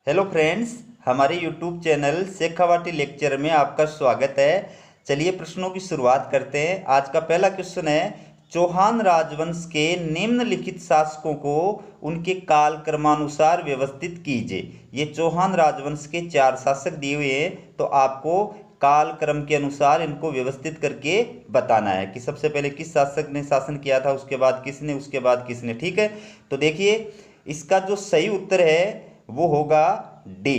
Hello friends, हमारे YouTube channel Shekhawati lecture में आपका स्वागत है। चलिए प्रश्नों की शुरुआत करते हैं। आज का पहला क्वेश्चन है, चौहान राजवंश के निम्नलिखित शासकों को उनके काल क्रमानुसार व्यवस्थित कीजिए। ये चौहान राजवंश के 4 शासक दिए हुए हैं, तो आपको काल क्रम के अनुसार इनको व्यवस्थित करके बताना है कि सबसे पहले किस शासक ने शासन किया था, उसके बाद किसने, उसके बाद किसने। ठीक है, तो देखिए इसका जो सही उत्तर है वो होगा डी,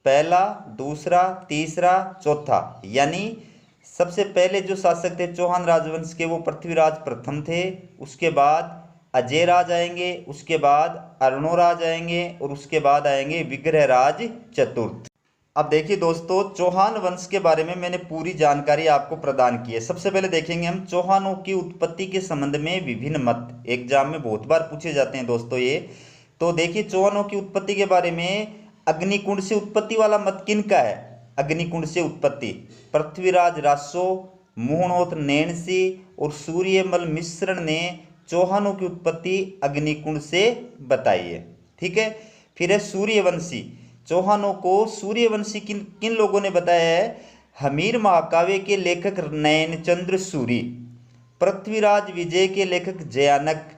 पहला, दूसरा, तीसरा, चौथा। यानी सबसे पहले जो शासक थे चौहान राजवंश के वो पृथ्वीराज प्रथम थे, उसके बाद अजयराज आएंगे, उसके बाद अर्णोराज आएंगे और उसके बाद आएंगे विग्रहराज चतुर्थ। अब देखिए दोस्तों, चौहान वंश के बारे में मैंने पूरी जानकारी आपको प्रदान की है। सबसे पहले देखेंगे हम चौहानों की उत्पत्ति के संबंध में विभिन्न मत, एग्जाम में बहुत बार पूछे जाते हैं दोस्तों ये। तो देखिए चौहानों की उत्पत्ति के बारे में अग्निकुंड से उत्पत्ति वाला मत किनका है? अग्निकुंड से उत्पत्ति पृथ्वीराज रासो, मोहनोत नैनसी और सूर्यमल मिश्रण ने चौहानों की उत्पत्ति अग्निकुंड से बताई है। ठीक है, फिर है सूर्यवंशी। चौहानों को सूर्यवंशी किन किन लोगों ने बताया है? हमीर महाकाव्य के लेखक नयनचंद्र सूरी, पृथ्वीराज विजय के लेखक जयानक,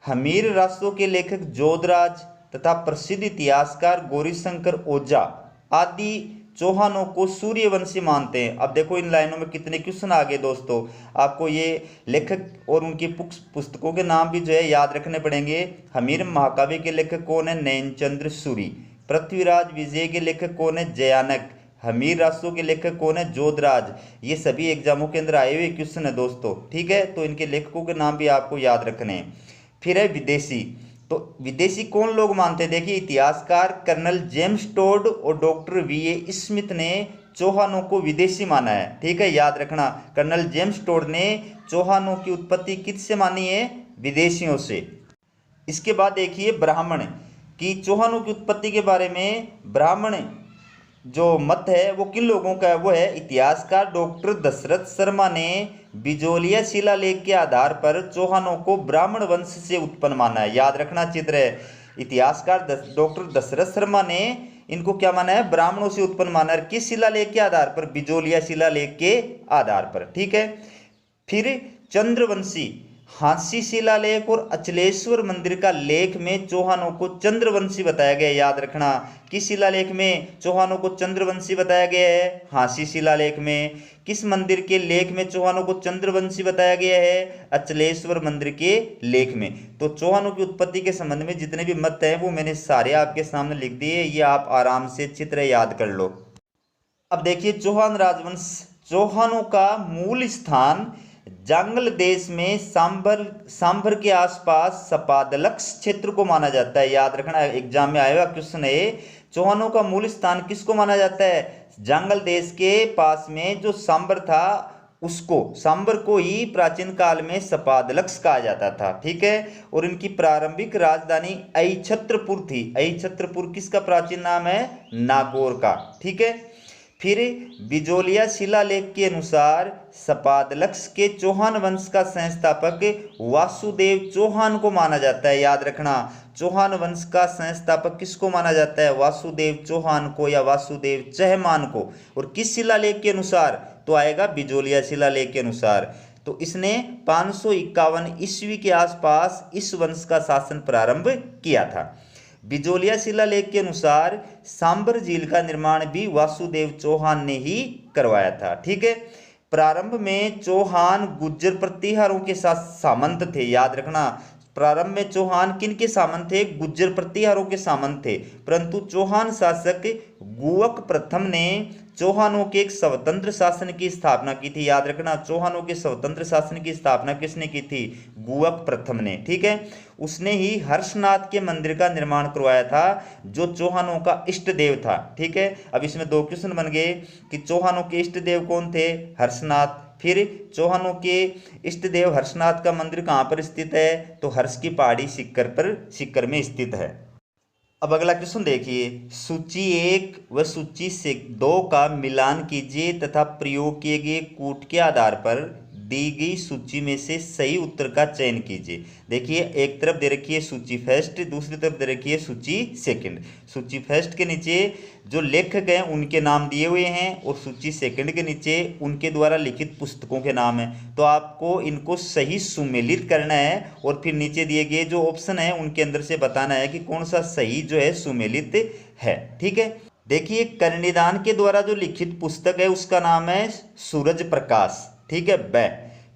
हमीर रासों के लेखक जोधराज तथा प्रसिद्ध इतिहासकार गौरीशंकर ओझा आदि चौहानों को सूर्यवंशी मानते हैं। अब देखो इन लाइनों में कितने क्वेश्चन आ गए दोस्तों। आपको ये लेखक और उनकी पुस्तकों के नाम भी जो है याद रखने पड़ेंगे। हमीर महाकाव्य के लेखक कौन है? नयनचंद्र सूरी। पृथ्वीराज विजय के लेखक कौन है? जयानक। हमीर रासों के लेखक कौन है? जोधराज। ये सभी एग्जामों के अंदर आए हुए क्वेश्चन है दोस्तों। ठीक है, तो इनके लेखकों के नाम भी आपको याद रखने हैं। फिर है विदेशी। तो विदेशी कौन लोग मानते हैं? देखिए इतिहासकार कर्नल जेम्स टोड और डॉक्टर वी.ए. स्मिथ ने चौहानों को विदेशी माना है। ठीक है, याद रखना, कर्नल जेम्स टोड ने चौहानों की उत्पत्ति किससे मानी है? विदेशियों से। इसके बाद देखिए ब्राह्मण की चौहानों की उत्पत्ति के बारे में ब्राह्मण जो मत है वो किन लोगों का है? वो है इतिहासकार डॉक्टर दशरथ शर्मा ने बिजोलिया शिलालेख के आधार पर चौहानों को ब्राह्मण वंश से उत्पन्न माना है। याद रखना चित्र है, इतिहासकार डॉक्टर दशरथ शर्मा ने इनको क्या माना है? ब्राह्मणों से उत्पन्न माना है। किस शिलालेख के आधार पर? बिजोलिया शिलालेख के आधार पर। ठीक है, फिर चंद्रवंशी, हांसी शिलालेख और अचलेश्वर मंदिर का लेख में चौहानों को चंद्रवंशी बताया गया है। याद रखना, किस शिलालेख में चौहानों को चंद्रवंशी बताया गया है? हांसी शिलालेख में। किस मंदिर के लेख में चौहानों को चंद्रवंशी बताया गया है? अचलेश्वर मंदिर के लेख में। तो चौहानों की उत्पत्ति के संबंध में जितने भी मत हैं वो मैंने सारे आपके सामने लिख दिए, ये आप आराम से चित्र याद कर लो। अब देखिए चौहान राजवंश, चौहानों का मूल स्थान जांगल देश में सांभर के आसपास सपादलक्स क्षेत्र को माना जाता है। याद रखना, एग्जाम में आएगा क्वेश्चन है, चौहानों का मूल स्थान किसको माना जाता है? जांगल देश के पास में जो सांभर था उसको, सांभर को ही प्राचीन काल में सपादलक्स कहा जाता था। ठीक है, और इनकी प्रारंभिक राजधानी अहिछत्रपुर थी। अहिछत्रपुर किसका प्राचीन नाम है? नागौर का। ठीक है, फिर बिजोलिया शिलालेख के अनुसार सपादलक्स के चौहान वंश का संस्थापक वासुदेव चौहान को माना जाता है। याद रखना, चौहान वंश का संस्थापक किसको माना जाता है? वासुदेव चौहान को या वासुदेव चहमान को। और किस शिलालेख के अनुसार? तो आएगा बिजोलिया शिलालेख के अनुसार। तो इसने 551 ईस्वी के आसपास इस वंश का शासन प्रारंभ किया था। बिजोलिया शिलालेख के अनुसार सांबर झील का निर्माण भी वासुदेव चौहान ने ही करवाया था। ठीक है, प्रारंभ में चौहान गुज्जर प्रतिहारों के साथ सामंत थे। याद रखना, प्रारंभ में चौहान किन के सामंत थे? गुज्जर प्रतिहारों के सामंत थे। परंतु चौहान शासक गुवक प्रथम ने चौहानों के एक स्वतंत्र शासन की स्थापना की थी। याद रखना, चौहानों के स्वतंत्र शासन की स्थापना किसने की थी? गुवक प्रथम ने। ठीक है, उसने ही हर्षनाथ के मंदिर का निर्माण करवाया था जो चौहानों का इष्ट देव था। ठीक है, अब इसमें 2 क्वेश्चन बन गए कि चौहानों के इष्ट देव कौन थे? हर्षनाथ। फिर चौहानों के इष्ट देव हर्षनाथ का मंदिर कहाँ पर स्थित है? तो हर्ष की पहाड़ी सीकर में स्थित है। अब अगला क्वेश्चन देखिए, सूची 1 व सूची 2 का मिलान कीजिए तथा प्रयोग किए गए कूट के आधार पर दी गई सूची में से सही उत्तर का चयन कीजिए। देखिए एक तरफ दे रखी है सूची फर्स्ट, दूसरी तरफ दे रखी है सूची सेकंड। सूची फर्स्ट के नीचे जो लेखक हैं उनके नाम दिए हुए हैं और सूची सेकंड के नीचे उनके द्वारा लिखित पुस्तकों के नाम हैं। तो आपको इनको सही सुमेलित करना है और फिर नीचे दिए गए जो ऑप्शन है उनके अंदर से बताना है कि कौन सा सही जो है सुमेलित है। ठीक है, देखिए कर्णिदान के द्वारा जो लिखित पुस्तक है उसका नाम है सूरज प्रकाश। ठीक है, ब।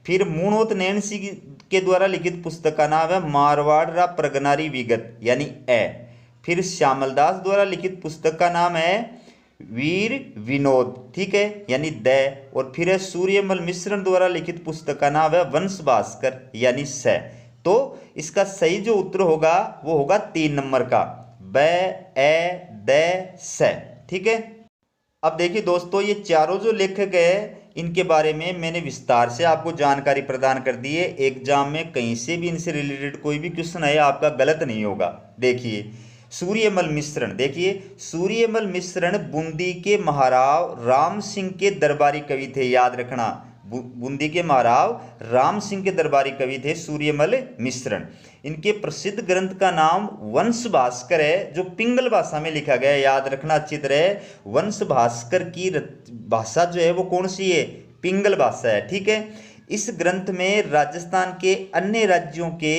फिर मूणोत नैन सिंह के द्वारा लिखित पुस्तक का नाम है मारवाड़ रा प्रगनारी विगत यानी ए। फिर श्यामलदास द्वारा लिखित पुस्तक का नाम है वीर विनोद, ठीक है, यानी द। और फिर है सूर्यमल मिश्रण द्वारा लिखित पुस्तक का नाम है वंश भास्कर यानी स। तो इसका सही जो उत्तर होगा वो होगा 3 नंबर का ब ए द स। ठीक है, अब देखिए दोस्तों ये चारों जो लेखक है इनके बारे में मैंने विस्तार से आपको जानकारी प्रदान कर दी है। एग्जाम में कहीं से भी इनसे रिलेटेड कोई भी क्वेश्चन है आपका गलत नहीं होगा। देखिए सूर्यमल मिश्रण, देखिए सूर्यमल मिश्रण बूंदी के महाराव राम सिंह के दरबारी कवि थे, याद रखना। बूंदी के महाराव राम सिंह के दरबारी कवि थे सूर्यमल मिश्रण। इनके प्रसिद्ध ग्रंथ का नाम वंश भास्कर है जो पिंगल भाषा में लिखा गया है, याद रखना अच्छी तरह। वंश भास्कर की भाषा जो है वो कौन सी है? पिंगल भाषा है। ठीक है, इस ग्रंथ में राजस्थान के अन्य राज्यों के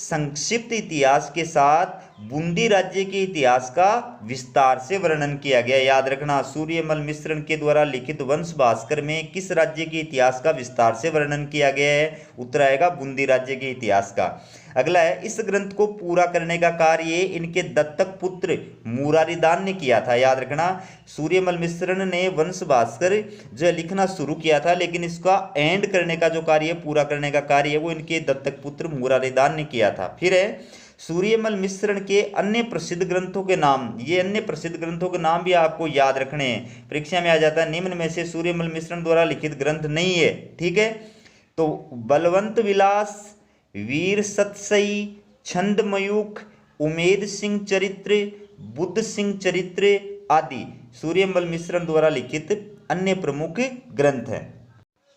संक्षिप्त इतिहास के साथ बूंदी राज्य के इतिहास का विस्तार से वर्णन किया गया। याद रखना सूर्यमल मिश्रण के द्वारा लिखित वंश भास्कर में किस राज्य के इतिहास का विस्तार से वर्णन किया गया है? उत्तर आएगा बूंदी राज्य के इतिहास का। अगला है इस ग्रंथ को पूरा करने का कार्य इनके दत्तक पुत्र मुरारीदान ने किया था। याद रखना सूर्यमल मिश्रण ने वंश भास्कर जो है लिखना शुरू किया था, लेकिन इसका एंड करने का जो कार्य पूरा करने का कार्य वो इनके दत्तक पुत्र मुरारीदान ने किया था। फिर है सूर्यमल मिश्रण के अन्य प्रसिद्ध ग्रंथों के नाम। ये अन्य प्रसिद्ध ग्रंथों के नाम भी आपको याद रखने हैं, परीक्षा में आ जाता है। निम्न में से सूर्यमल मिश्रण द्वारा लिखित ग्रंथ नहीं है। ठीक है, तो बलवंत विलास, वीर सतसई, छंदमयूख, उमेद सिंह चरित्र, बुद्ध सिंह चरित्र आदि सूर्यमल मिश्रण द्वारा लिखित अन्य प्रमुख ग्रंथ हैं।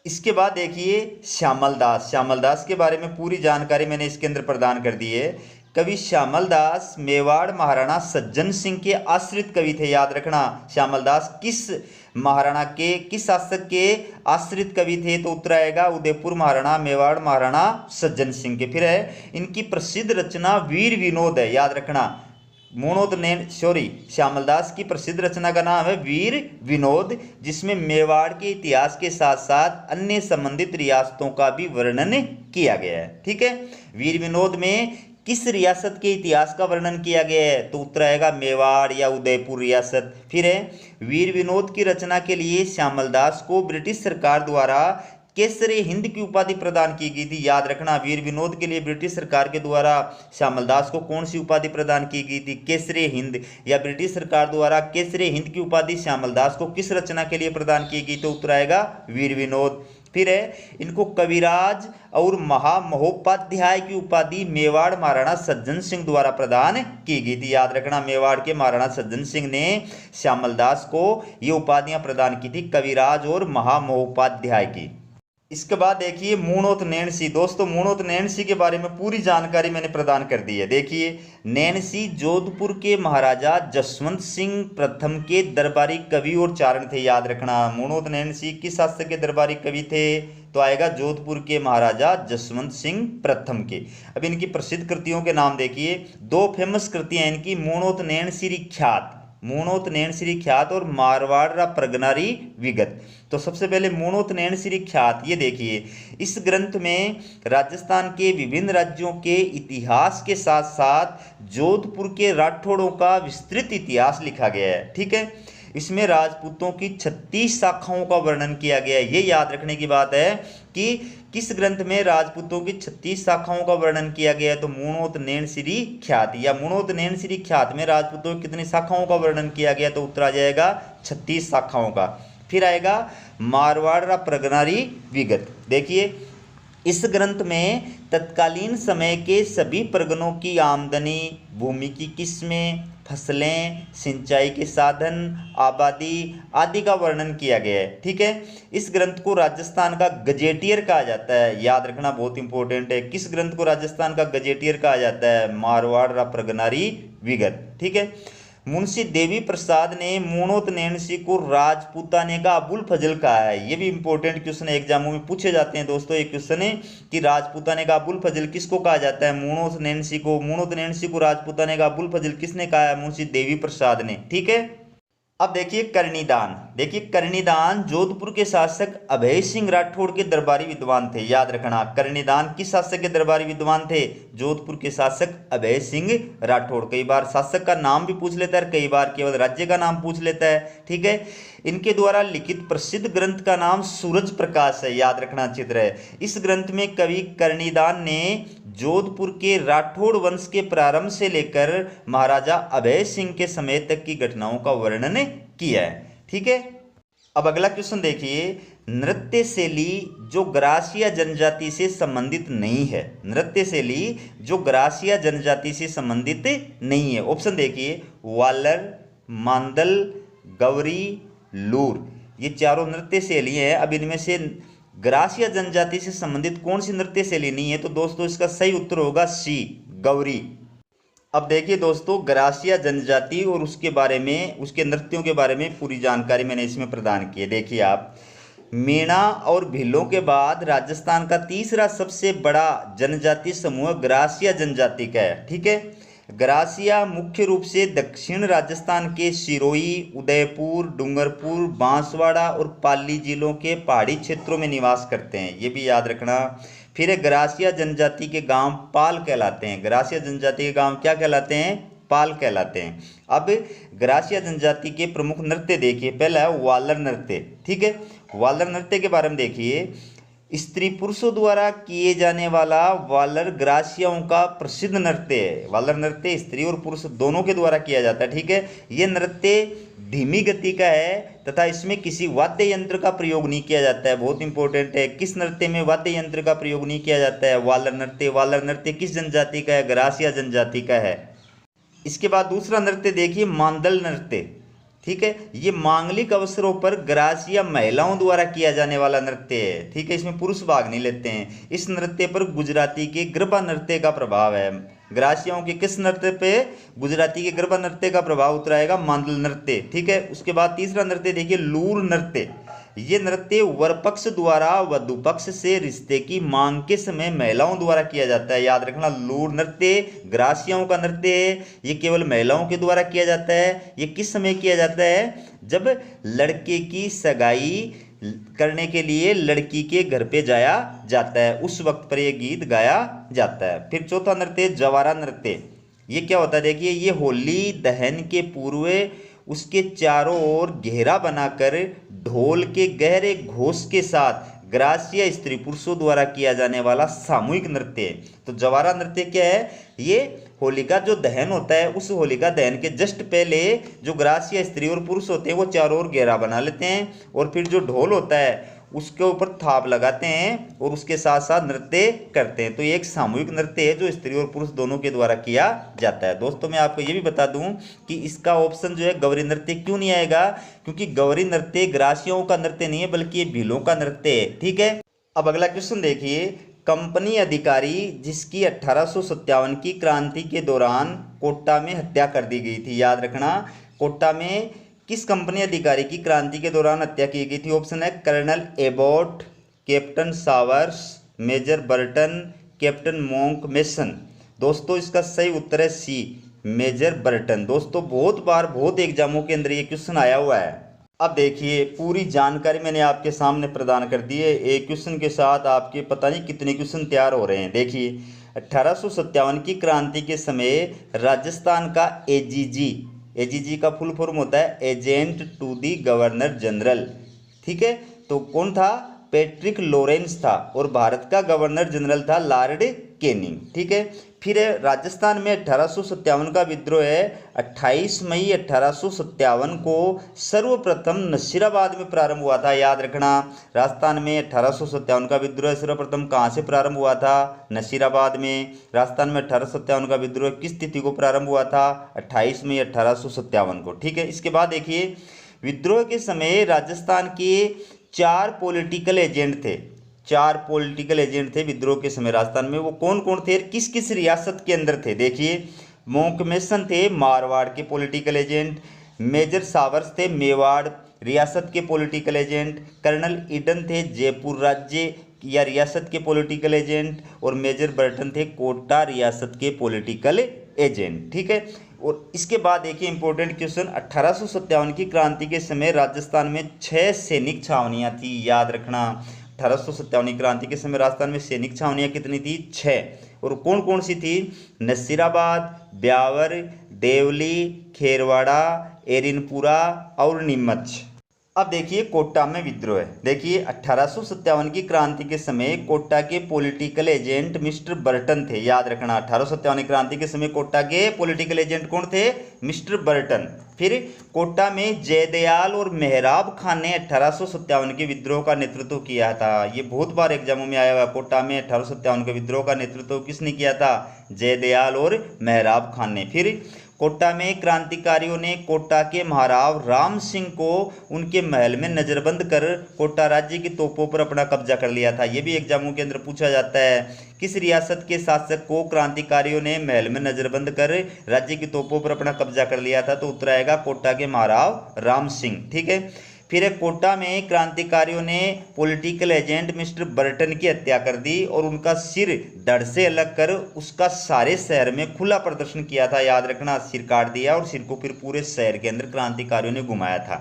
इसके बाद देखिए श्यामलदास। श्यामलदास के बारे में पूरी जानकारी मैंने इसके अंदर प्रदान कर दी है। कवि श्यामलदास मेवाड़ महाराणा सज्जन सिंह के आश्रित कवि थे। याद रखना श्यामलदास किस महाराणा के, किस शासक के आश्रित कवि थे? तो उत्तर आएगा उदयपुर महाराणा मेवाड़ महाराणा सज्जन सिंह के। फिर है इनकी प्रसिद्ध रचना वीर विनोद है। याद रखना श्यामलदास की प्रसिद्ध रचना का नाम है वीर विनोद, जिसमें मेवाड़ के इतिहास के साथ साथ अन्य संबंधित रियासतों का भी वर्णन किया गया है। ठीक है, वीर विनोद में किस रियासत के इतिहास का वर्णन किया गया है? तो उत्तर आएगा मेवाड़ या उदयपुर रियासत। फिर है वीर विनोद की रचना के लिए श्यामलदास को ब्रिटिश सरकार द्वारा केसरे हिंद की उपाधि प्रदान की गई थी। याद रखना वीर विनोद के लिए ब्रिटिश सरकार के द्वारा श्यामलदास को कौन सी उपाधि प्रदान की गई थी? केसरे हिंद, या ब्रिटिश सरकार द्वारा केसरे हिंद की उपाधि श्यामलदास को किस रचना के लिए प्रदान की गई? तो उत्तर आएगा वीर विनोद। फिर है इनको कविराज और महामहोपाध्याय की उपाधि मेवाड़ महाराणा सज्जन सिंह द्वारा प्रदान की गई थी। याद रखना मेवाड़ के महाराणा सज्जन सिंह ने श्यामलदास को ये उपाधियां प्रदान की थी, कविराज और महामहोपाध्याय की। इसके बाद देखिए मूणोत नैणसी। दोस्तों मूणोत नैणसी के बारे में पूरी जानकारी मैंने प्रदान कर दी है। देखिए नैणसी जोधपुर के महाराजा जसवंत सिंह प्रथम के दरबारी कवि और चारण थे। याद रखना मूणोत नैणसी किस शासक के दरबारी कवि थे? तो आएगा जोधपुर के महाराजा जसवंत सिंह प्रथम के। अब इनकी प्रसिद्ध कृतियों के नाम देखिए, 2 फेमस कृतियां इनकी मूणोत नैणसी ख्यात, मूणोत नैणसी ख्यात और मारवाड़ रा प्रगनारी विगत। तो सबसे पहले मूणोत नैणसी ख्यात, ये देखिए इस ग्रंथ में राजस्थान के विभिन्न राज्यों के इतिहास के साथ साथ जोधपुर के राठौड़ों का विस्तृत इतिहास लिखा गया है। ठीक है, इसमें राजपूतों की 36 शाखाओं का वर्णन किया गया है। ये याद रखने की बात है कि किस ग्रंथ में राजपूतों की 36 शाखाओं का वर्णन किया गया है? तो मूणोत नैणसी ख्यात, या मूणोत नैणसी ख्यात में राजपूतों की कितनी शाखाओं का वर्णन किया गया? तो उत्तर आ जाएगा 36 शाखाओं का। फिर आएगा मारवाड़ रा प्रगनारी विगत। देखिए इस ग्रंथ में तत्कालीन समय के सभी परगनों की आमदनी, भूमि की किस्में, फसलें, सिंचाई के साधन, आबादी आदि का वर्णन किया गया है। ठीक है, इस ग्रंथ को राजस्थान का गजेटियर कहा जाता है। याद रखना बहुत इंपॉर्टेंट है। किस ग्रंथ को राजस्थान का गजेटियर कहा जाता है? मारवाड़ प्रगनारी विगत। ठीक है, मुंशी देवी प्रसाद ने मूणोत नैणसी को राजपूताने का अबुल फजल कहा है। ये भी इंपॉर्टेंट क्वेश्चन है, एग्जामों में पूछे जाते हैं दोस्तों। एक क्वेश्चन है कि राजपूताने का अबुल फजल किसको कहा जाता है? मूणोत नैणसी को। मूणोत नैणसी को राजपूताने का अबुल फजल किसने कहा है? मुंशी देवी प्रसाद ने। ठीक है, अब देखिए कर्णिदान। देखिए कर्णिदान जोधपुर के शासक अभय सिंह राठौड़ के दरबारी विद्वान थे। याद रखना, कर्णिदान किस शासक के दरबारी विद्वान थे? जोधपुर के शासक अभय सिंह राठौड़। कई बार शासक का नाम भी पूछ लेता है, कई बार केवल राज्य का नाम पूछ लेता है। ठीक है, इनके द्वारा लिखित प्रसिद्ध ग्रंथ का नाम सूरज प्रकाश है। याद रखना चित्र है। इस ग्रंथ में कवि कर्णिदान ने जोधपुर के राठौड़ वंश के प्रारंभ से लेकर महाराजा अभय सिंह के समय तक की घटनाओं का वर्णन किया है। ठीक है, अब अगला क्वेश्चन देखिए। नृत्य शैली जो ग्रासिया जनजाति से संबंधित नहीं है। नृत्य शैली जो ग्रासिया जनजाति से संबंधित नहीं है। ऑप्शन देखिए, वालर, मांदल, गौरी, लूर। ये चारों नृत्य शैली हैं। अब इनमें से ग्रासिया जनजाति से संबंधित कौन सी नृत्य शैली नहीं है? तो दोस्तों इसका सही उत्तर होगा सी, गौरी। अब देखिए दोस्तों, ग्रासिया जनजाति और उसके बारे में, उसके नृत्यों के बारे में पूरी जानकारी मैंने इसमें प्रदान की है। देखिए आप, मीणा और भिल्लों के बाद राजस्थान का तीसरा सबसे बड़ा जनजाति समूह ग्रासिया जनजाति का है। ठीक है, ग्रासिया मुख्य रूप से दक्षिण राजस्थान के सिरोही, उदयपुर, डूंगरपुर, बांसवाड़ा और पाली जिलों के पहाड़ी क्षेत्रों में निवास करते हैं। ये भी याद रखना। फिर ग्रासिया जनजाति के गांव पाल कहलाते हैं। ग्रासिया जनजाति के गांव क्या कहलाते हैं? पाल कहलाते हैं। अब ग्रासिया जनजाति के प्रमुख नृत्य देखिए। पहला है वालर नृत्य। ठीक है, वालर नृत्य के बारे में देखिए। स्त्री पुरुषों द्वारा किए जाने वाला वालर ग्रासियाओं का प्रसिद्ध नृत्य है। वालर नृत्य स्त्री और पुरुष दोनों के द्वारा किया जाता है। ठीक है, ये नृत्य धीमी गति का है तथा इसमें किसी वाद्य यंत्र का प्रयोग नहीं किया जाता है। बहुत इंपॉर्टेंट है, किस नृत्य में वाद्य यंत्र का प्रयोग नहीं किया जाता है? वालर नृत्य। वालर नृत्य किस जनजाति का है? ग्रासिया जनजाति का है। इसके बाद दूसरा नृत्य देखिए, मांदल नृत्य। ठीक है, ये मांगलिक अवसरों पर ग्रासिया महिलाओं द्वारा किया जाने वाला नृत्य है। ठीक है, इसमें पुरुष भाग नहीं लेते हैं। इस नृत्य पर गुजराती के गरबा नृत्य का प्रभाव है। ग्रासियाओं के किस नृत्य पे? गुजराती के गरबा नृत्य का प्रभाव उतराएगा, मांदल नृत्य। ठीक है, उसके बाद तीसरा नृत्य देखिए, लूर नृत्य। ये नृत्य वर पक्ष द्वारा वधु पक्ष से रिश्ते की मांग के समय महिलाओं द्वारा किया जाता है। याद रखना, लूर नृत्य ग्रासियाओं का नृत्य है। ये केवल महिलाओं के द्वारा किया जाता है। ये किस समय किया जाता है? जब लड़के की सगाई करने के लिए लड़की के घर पे जाया जाता है, उस वक्त पर यह गीत गाया जाता है। फिर चौथा नृत्य जवारा नृत्य। ये क्या होता है? देखिए, ये होली दहन के पूर्व उसके चारों ओर घेरा बनाकर ढोल के गहरे घोष के साथ ग्रासिया स्त्री पुरुषों द्वारा किया जाने वाला सामूहिक नृत्य है। तो जवारा नृत्य क्या है? ये होलिका जो दहन होता है, उस होलिका दहन के जस्ट पहले जो ग्रासिया स्त्री और पुरुष होते हैं वो चारों ओर घेरा बना लेते हैं और फिर जो ढोल होता है उसके ऊपर थाप लगाते हैं और उसके साथ साथ नृत्य करते हैं। तो ये एक सामूहिक नृत्य है जो स्त्री और पुरुष दोनों के द्वारा किया जाता है। दोस्तों मैं आपको ये भी बता दूं कि इसका ऑप्शन जो है गौरी नृत्य क्यों नहीं आएगा, क्योंकि गौरी नृत्य ग्रासियों का नृत्य नहीं है बल्कि ये भीलों का नृत्य है। ठीक है, अब अगला क्वेश्चन देखिए। कंपनी अधिकारी जिसकी 1857 की क्रांति के दौरान कोटा में हत्या कर दी गई थी। याद रखना, कोटा में किस कंपनी अधिकारी की क्रांति के दौरान हत्या की गई थी? ऑप्शन है colonel Abbott, captain Sowers, major Burton, captain Monk Mason. दोस्तों इसका सही उत्तर है सी, मेजर बर्टन। दोस्तों बहुत बार बहुत एग्जामों के अंदर ये क्वेश्चन आया हुआ है। अब देखिए पूरी जानकारी मैंने आपके सामने प्रदान कर दी है। एक क्वेश्चन के साथ आपके पता नहीं कितने क्वेश्चन तैयार हो रहे हैं। देखिए 1857 की क्रांति के समय राजस्थान का एजीजी का फुल फॉर्म होता है agent to the governor general. ठीक है, तो कौन था? पैट्रिक लॉरेंस था और भारत का गवर्नर जनरल था लॉर्ड कैनिंग। ठीक है, फिर है राजस्थान में 1857 का विद्रोह है। 28 मई 1857 को सर्वप्रथम नसीराबाद में प्रारंभ हुआ था, याद रखना। राजस्थान में 1857 का विद्रोह सर्वप्रथम कहाँ से प्रारंभ हुआ था? नसीराबाद में। राजस्थान में 1857 का विद्रोह किस तिथि को प्रारंभ हुआ था? 28 मई 1857 को, ठीक है। इसके बाद देखिए, विद्रोह के समय राजस्थान के 4 पॉलिटिकल एजेंट थे। 4 पॉलिटिकल एजेंट थे विद्रोह के समय राजस्थान में। वो कौन कौन थे, किस किस रियासत के अंदर थे? देखिए, मोंकमेसन थे मारवाड़ के पॉलिटिकल एजेंट, मेजर सावर्स थे मेवाड़ रियासत के पॉलिटिकल एजेंट, कर्नल ईडन थे जयपुर राज्य या रियासत के पॉलिटिकल एजेंट, और मेजर बर्टन थे कोटा रियासत के पॉलिटिकल एजेंट, ठीक है। और इसके बाद देखिए इंपॉर्टेंट क्वेश्चन, 1857 की क्रांति के समय राजस्थान में 6 सैनिक छावनियां थी, याद रखना। 1857 की क्रांति के समय राजस्थान में सैनिक छावनियां कितनी थी? 6। और कौन कौन सी थी? नसीराबाद, ब्यावर, देवली, खेरवाड़ा, एरिनपुरा और नीमच। अब देखिए कोटा में विद्रोह है। देखिए 1857 की क्रांति के समय कोटा के पॉलिटिकल एजेंट मिस्टर बर्टन थे, याद रखना। 1857 की क्रांति के समय कोटा के पॉलिटिकल एजेंट कौन थे? Mister Burton. फिर कोटा में जयदयाल और मेहराब खान ने 1857 के विद्रोह का नेतृत्व किया था। ये बहुत बार एग्जामों में आया हुआ। कोटा में 1857 के विद्रोह का नेतृत्व किसने किया था? जयदयाल और मेहराब खान ने। फिर कोटा में क्रांतिकारियों ने कोटा के महाराव राम सिंह को उनके महल में नजरबंद कर कोटा राज्य की तोपों पर अपना कब्जा कर लिया था। यह भी एग्जामों के अंदर पूछा जाता है। किस रियासत के शासक को क्रांतिकारियों ने महल में नजरबंद कर राज्य की तोपों पर अपना कब्जा कर लिया था? तो उत्तर आएगा कोटा के महाराव राम सिंह, ठीक है। फिर कोटा में क्रांतिकारियों ने पॉलिटिकल एजेंट मिस्टर बर्टन की हत्या कर दी और उनका सिर धड़ से अलग कर उसका सारे शहर में खुला प्रदर्शन किया था, याद रखना। सिर काट दिया और सिर को फिर पूरे शहर के अंदर क्रांतिकारियों ने घुमाया था।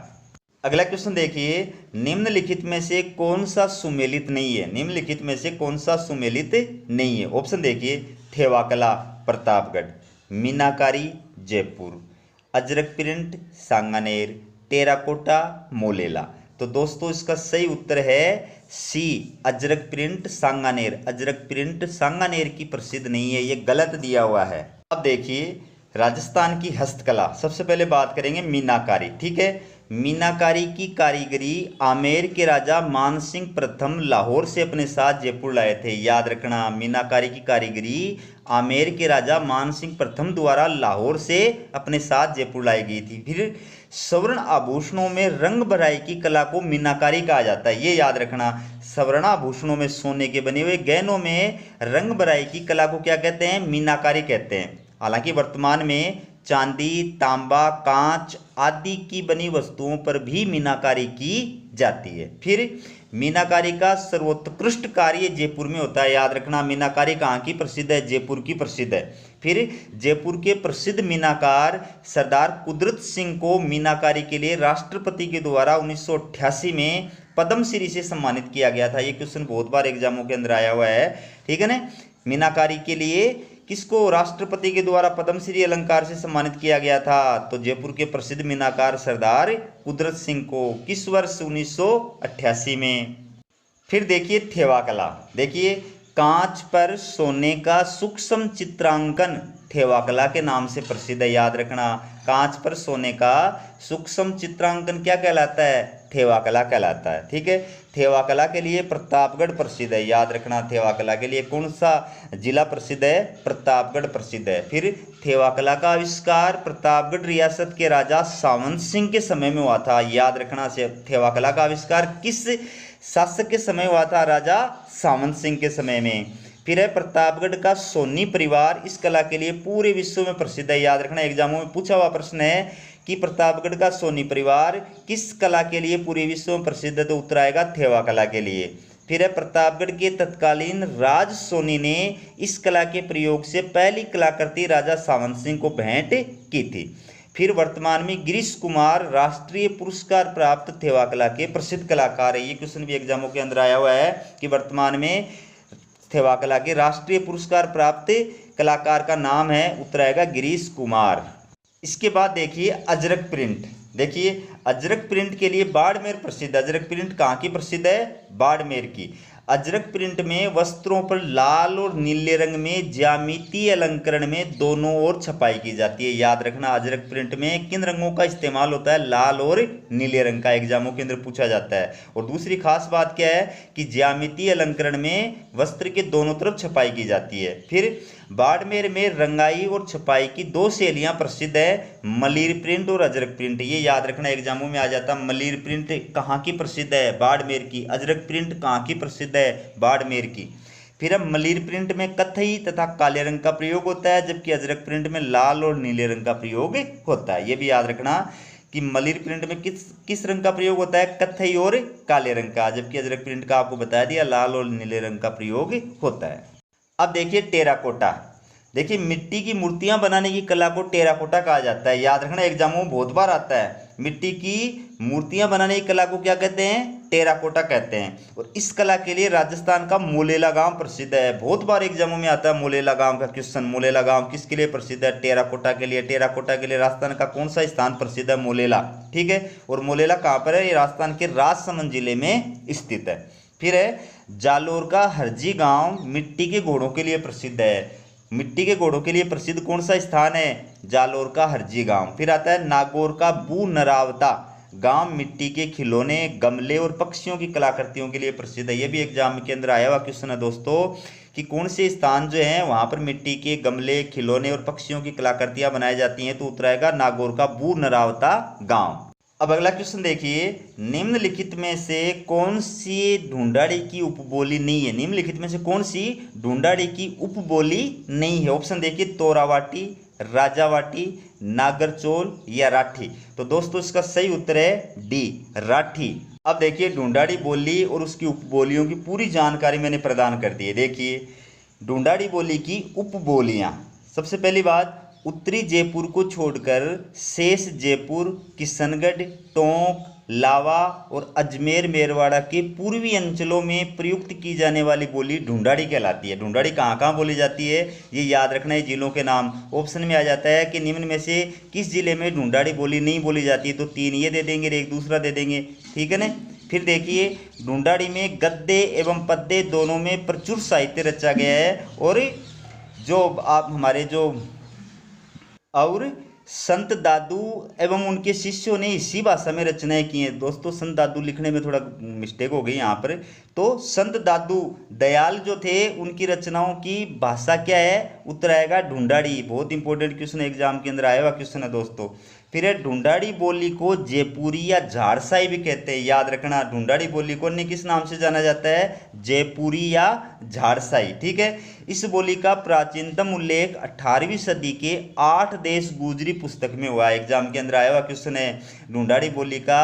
अगला क्वेश्चन देखिए, निम्नलिखित में से कौन सा सुमेलित नहीं है? निम्नलिखित में से कौन सा सुमेलित नहीं है? ऑप्शन देखिए, थेवाकला प्रतापगढ़, मीनाकारी जयपुर, अजरक प्रिंट सांगानेर, टेराकोटा मोलेला। तो दोस्तों इसका सही उत्तर है सी, अजरक प्रिंट सांगानेर। अजरक प्रिंट सांगानेर की प्रसिद्ध नहीं है, ये गलत दिया हुआ है। अब देखिए राजस्थान की हस्तकला, सबसे पहले बात करेंगे मीनाकारी, ठीक है। मीनाकारी की कारीगरी आमेर के राजा मानसिंह प्रथम लाहौर से अपने साथ जयपुर लाए थे, याद रखना। मीनाकारी की कारीगरी आमेर के राजा मानसिंह प्रथम द्वारा लाहौर से अपने साथ जयपुर लाई गई थी। फिर स्वर्ण आभूषणों में रंग भराई की कला को मीनाकारी कहा जाता है, ये याद रखना। स्वर्ण आभूषणों में सोने के बने हुए गहनों में रंग भराई की कला को क्या कहते हैं? मीनाकारी कहते हैं। हालांकि वर्तमान में चांदी, तांबा, कांच आदि की बनी वस्तुओं पर भी मीनाकारी की जाती है। फिर मीनाकारी का सर्वोत्कृष्ट कार्य जयपुर में होता है, याद रखना। मीनाकारी कहाँ की प्रसिद्ध है? जयपुर की प्रसिद्ध है। फिर जयपुर के प्रसिद्ध मीनाकार सरदार कुदरत सिंह को मीनाकारी के लिए राष्ट्रपति के द्वारा 1988 में पद्मश्री से सम्मानित किया गया था। ये क्वेश्चन बहुत बार एग्जामों के अंदर आया हुआ है, ठीक है ना। मीनाकारी के लिए किसको राष्ट्रपति के द्वारा पद्मश्री अलंकार से सम्मानित किया गया था? तो जयपुर के प्रसिद्ध मीनाकार सरदार कुदरत सिंह को। किस वर्ष? 1988 में। फिर देखिए थेवाकला। देखिए कांच पर सोने का सूक्ष्म चित्रांकन थेवाकला के नाम से प्रसिद्ध है, याद रखना। कांच पर सोने का सूक्ष्म चित्रांकन क्या कहलाता है? थेवाकला कहलाता है, ठीक है। थेवाकला के लिए प्रतापगढ़ प्रसिद्ध है, याद रखना। थेवाकला के लिए कौन सा जिला प्रसिद्ध है? प्रतापगढ़ प्रसिद्ध है। फिर थेवाकला का आविष्कार प्रतापगढ़ रियासत के राजा सावंत सिंह के समय में हुआ था, याद रखना। थेवाकला का आविष्कार किस शासक के समय हुआ था? राजा सावंत सिंह के समय में। फिर है प्रतापगढ़ का सोनी परिवार इस कला के लिए पूरे विश्व में प्रसिद्ध है, याद रखना। एग्जामों में पूछा हुआ प्रश्न है कि प्रतापगढ़ का सोनी परिवार किस कला के लिए पूरे विश्व में प्रसिद्ध है? तो उत्तर आएगा थेवाकला के लिए। फिर है प्रतापगढ़ के तत्कालीन राज सोनी ने इस कला के प्रयोग से पहली कलाकृति राजा सावंत सिंह को भेंट की थी। फिर वर्तमान में गिरीश कुमार राष्ट्रीय पुरस्कार प्राप्त थेवाकला के प्रसिद्ध कलाकार है। ये क्वेश्चन भी एग्जामों के अंदर आया हुआ है कि वर्तमान में थेवाकला के राष्ट्रीय पुरस्कार प्राप्त कलाकार का नाम है, उत्तर आएगा गिरीश कुमार। इसके बाद देखिए अजरक प्रिंट। देखिए अजरक प्रिंट के लिए बाड़मेर प्रसिद्ध। अजरक प्रिंट कहाँ की प्रसिद्ध है? बाड़मेर की। अजरक प्रिंट में वस्त्रों पर लाल और नीले रंग में ज्यामितीय अलंकरण में दोनों ओर छपाई की जाती है। याद रखना, अजरक प्रिंट में किन रंगों का इस्तेमाल होता है? लाल और नीले रंग का। एग्जामों के अंदर पूछा जाता है। और दूसरी खास बात क्या है कि ज्यामितीय अलंकरण में वस्त्र के दोनों तरफ छपाई की जाती है। फिर बाड़मेर में रंगाई और छपाई की दो शैलियां प्रसिद्ध है, मलीर प्रिंट और अजरक प्रिंट। ये याद रखना, एग्जामों में आ जाता। मलीर प्रिंट कहाँ की प्रसिद्ध है? बाड़मेर की। अजरक प्रिंट कहाँ की प्रसिद्ध है? बाड़मेर की। फिर अब मलीर प्रिंट में कत्थई तथा काले रंग का प्रयोग होता है, जबकि अजरक प्रिंट में लाल और नीले रंग का प्रयोग होता है। ये भी याद रखना कि मलीर प्रिंट में किस रंग का प्रयोग होता है? कत्थई और काले रंग का, जबकि अजरक प्रिंट का आपको बता दिया लाल और नीले रंग का प्रयोग होता है। अब देखिए टेराकोटा। देखिए मिट्टी की मूर्तियां बनाने की कला को टेराकोटा कहा जाता है। याद रखना, एग्जामों में बहुत बार आता है। मिट्टी की मूर्तियां बनाने की कला को क्या कहते हैं? टेराकोटा कहते हैं। और इस कला के लिए राजस्थान का मोलेला गांव प्रसिद्ध है। बहुत बार एग्जामों में आता है मोलेला गांव का क्वेश्चन। मोलेला गांव किसके लिए प्रसिद्ध है? टेराकोटा के लिए। टेराकोटा के लिए राजस्थान का कौन सा स्थान प्रसिद्ध है? मोलेला। ठीक है। और मोलेला कहाँ पर है? ये राजस्थान के राजसमंद जिले में स्थित है। फिर है जालोर का हरजी गांव मिट्टी के घोड़ों के लिए प्रसिद्ध है। मिट्टी के घोड़ों के लिए प्रसिद्ध कौन सा स्थान है? जालोर का हरजी गांव। फिर आता है नागौर का बू नरावता गांव मिट्टी के खिलौने, गमले और पक्षियों की कलाकृतियों के लिए प्रसिद्ध है। यह भी एग्जाम के अंदर आया हुआ क्वेश्चन है दोस्तों कि कौन से स्थान जो है वहां पर मिट्टी के गमले, खिलौने और पक्षियों की कलाकृतियां बनाई जाती हैं। तो उत्तर आएगा नागौर का बू नरावता गांव। अब अगला क्वेश्चन देखिए, निम्नलिखित में से कौन सी ढूंढाड़ी की उपबोली नहीं है? निम्नलिखित में से कौन सी ढूंढाड़ी की उपबोली नहीं है? ऑप्शन देखिए, तोरावाटी, राजावाटी, नागरचोल या राठी। तो दोस्तों इसका सही उत्तर है डी, राठी। अब देखिए ढूंढाड़ी बोली और उसकी उपबोलियों की पूरी जानकारी मैंने प्रदान कर दी है। देखिए ढूंढाड़ी बोली की उपबोलियां। सबसे पहली बात, उत्तरी जयपुर को छोड़कर शेष जयपुर, किशनगढ़, टोंक, लावा और अजमेर मेरवाड़ा के पूर्वी अंचलों में प्रयुक्त की जाने वाली बोली ढूंढाड़ी कहलाती है। ढूंढाड़ी कहाँ कहाँ बोली जाती है ये याद रखना है, जिलों के नाम। ऑप्शन में आ जाता है कि निम्न में से किस जिले में ढूंढाड़ी बोली नहीं बोली जाती है? तो 3 ये दे देंगे, एक दूसरा दे देंगे। ठीक है ना। फिर देखिए ढूंढाड़ी में गद्य एवं पद्य दोनों में प्रचुर साहित्य रचा गया है। और जो आप हमारे जो और संत दादू एवं उनके शिष्यों ने इसी भाषा में रचनाएं की हैं। दोस्तों संत दादू लिखने में थोड़ा मिस्टेक हो गई यहाँ पर। तो संत दादू दयाल जो थे उनकी रचनाओं की भाषा क्या है? उत्तर आएगा ढूंढाड़ी। बहुत इंपॉर्टेंट क्वेश्चन एग्जाम के अंदर आया हुआ क्वेश्चन है दोस्तों। फिर है ढूंढाड़ी बोली को जयपुरी या झारसाई भी कहते हैं। याद रखना, ढूंढाड़ी बोली को अन्य किस नाम से जाना जाता है? जयपुरी या झारसाई। ठीक है। इस बोली का प्राचीनतम उल्लेख 18वीं सदी के 8 देश गुजरी पुस्तक में हुआ है। एग्जाम के अंदर आया हुआ क्वेश्चन है, ढूंढाड़ी बोली का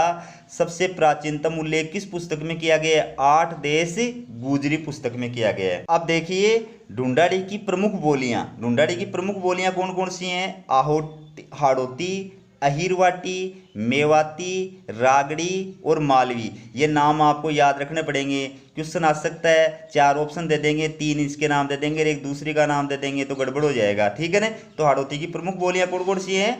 सबसे प्राचीनतम उल्लेख किस पुस्तक में किया गया है? 8 देश गुजरी पुस्तक में किया गया है। अब देखिए ढूंढाड़ी की प्रमुख बोलियां। ढूंढाड़ी की प्रमुख बोलियां कौन कौन सी हैं? हाड़ौती, अहिरवाटी, मेवाती, रागड़ी और मालवी। ये नाम आपको याद रखने पड़ेंगे। क्वेश्चन आ सकता है, 4 ऑप्शन दे देंगे, 3 इसके नाम दे देंगे, एक दूसरे का नाम दे देंगे तो गड़बड़ हो जाएगा। ठीक है ना। तो हाड़ौती की प्रमुख बोलियां कौन कौन सी हैं?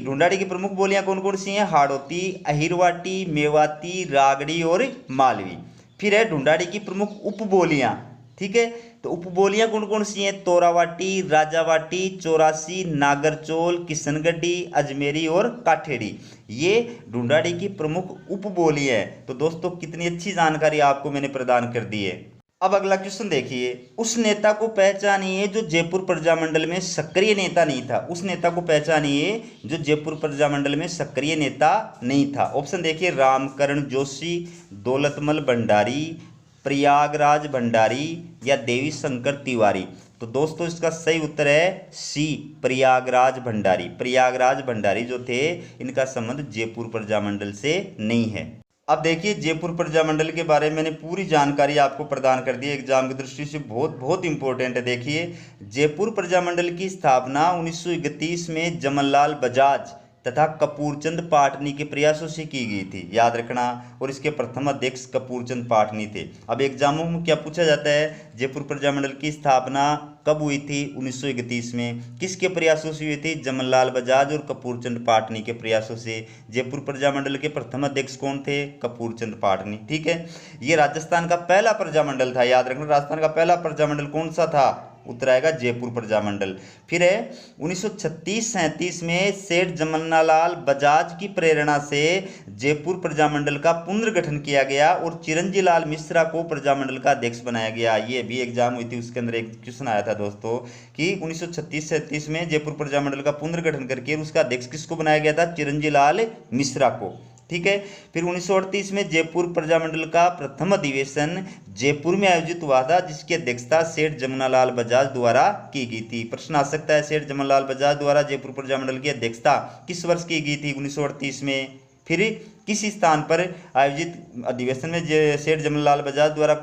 ढूंढाड़ी की प्रमुख बोलियां कौन कौन सी हैं? हाड़ौती, अहिरवाटी, मेवाती, रागड़ी और मालवी। फिर है ढूंढाड़ी की प्रमुख उपबोलियां। ठीक है। तो उपबोलियां कौन कौन सी हैं? तोरावाटी, राजावाटी, चौरासी, नागरचोल, किशनगढ़ी, अजमेरी और काठेड़ी। ये ढूंढाड़ी की प्रमुख उपबोलियां हैं। तो दोस्तों कितनी अच्छी जानकारी आपको मैंने प्रदान कर दी है। अब अगला क्वेश्चन देखिए, उस नेता को पहचानिए जो जयपुर प्रजामंडल में सक्रिय नेता नहीं था। उस नेता को पहचानिए जो जयपुर प्रजामंडल में सक्रिय नेता नहीं था। ऑप्शन देखिए, रामकरण जोशी, दौलतमल भंडारी, प्रयागराज भंडारी या देवी शंकर तिवारी। तो दोस्तों इसका सही उत्तर है सी, प्रयागराज भंडारी। प्रयागराज भंडारी जो थे इनका संबंध जयपुर प्रजामंडल से नहीं है। अब देखिए जयपुर प्रजामंडल के बारे में मैंने पूरी जानकारी आपको प्रदान कर दी है। एग्जाम की दृष्टि से बहुत बहुत इंपॉर्टेंट है। देखिए जयपुर प्रजामंडल की स्थापना 1931 में जमनलाल बजाज तथा कपूरचंद पाटनी के प्रयासों से की गई थी, याद रखना। और इसके प्रथम अध्यक्ष कपूरचंद पाटनी थे। अब एग्जामों में क्या पूछा जाता है, जयपुर प्रजामंडल की स्थापना कब हुई थी, 1931 में। किसके प्रयासों से हुई थी, जमनलाल बजाज और कपूरचंद पाटनी के प्रयासों से। जयपुर प्रजामंडल के प्रथम अध्यक्ष कौन थे, कपूरचंद पाटनी। ठीक है, ये राजस्थान का पहला प्रजामंडल था, याद रखना। राजस्थान का पहला प्रजामंडल कौन सा था, उत्तर आएगा जयपुर प्रजामंडल। फिर है 1936-37 में सेठ जमन्नालाल बजाज की प्रेरणा से जयपुर प्रजामंडल का पुनर्गठन किया गया और चिरंजी लाल मिश्रा को प्रजामंडल का अध्यक्ष बनाया गया। ये भी एग्जाम हुई थी, उसके अंदर एक क्वेश्चन आया था दोस्तों कि 1936-37 में जयपुर प्रजामंडल का पुनर्गठन करके उसका अध्यक्ष किसको बनाया गया था, चिरंजी लाल मिश्रा को। ठीक है, फिर 1938 में जयपुर प्रजामंडल का प्रथम अधिवेशन जयपुर में आयोजित हुआ था, जिसकी अध्यक्षता सेठ जमनालाल बजाज द्वारा की गई थी। प्रश्न आ सकता है, सेठ जमनालाल बजाज द्वारा जयपुर प्रजामंडल की अध्यक्षता किस वर्ष की गई थी, 1938 में। फिर किस स्थान पर आयोजित अधिवेशन में सेठ जमनालाल बजाज द्वारा